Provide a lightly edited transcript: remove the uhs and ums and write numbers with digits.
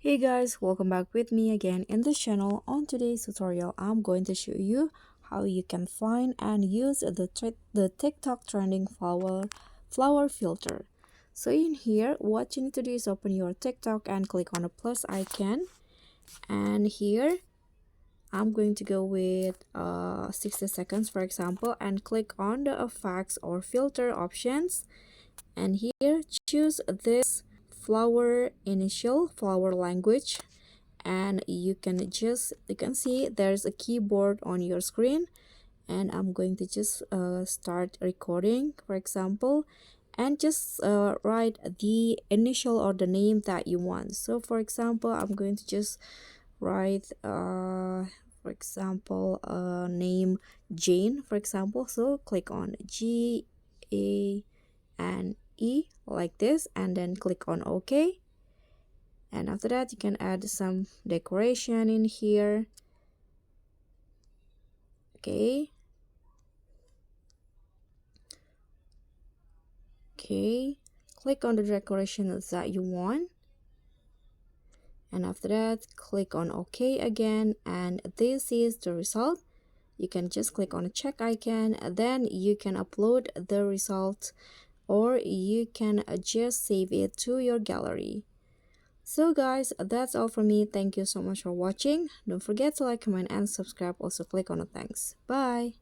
Hey guys, welcome back with me again in this channel. On today's tutorial, I'm going to show you how you can find and use the TikTok trending flower filter. So in here, what you need to do is open your TikTok and click on the plus icon. And here, I'm going to go with 60 seconds, for example, and click on the effects or filter options. And here, choose this flower initial flower language, and you can see there's a keyboard on your screen, and I'm going to just start recording, for example, and just write the initial or the name that you want. So for example, I'm going to just write for example name Jane, for example. So click on G-A-N-E like this, and then click on OK. And after that, you can add some decoration in here. Okay, click on the decoration that you want, and after that click on OK again, and this is the result. You can just click on a check icon, then you can upload the result, or you can just save it to your gallery. So guys, that's all from me. Thank you so much for watching. Don't forget to like, comment, and subscribe. Also click on the thanks. Bye.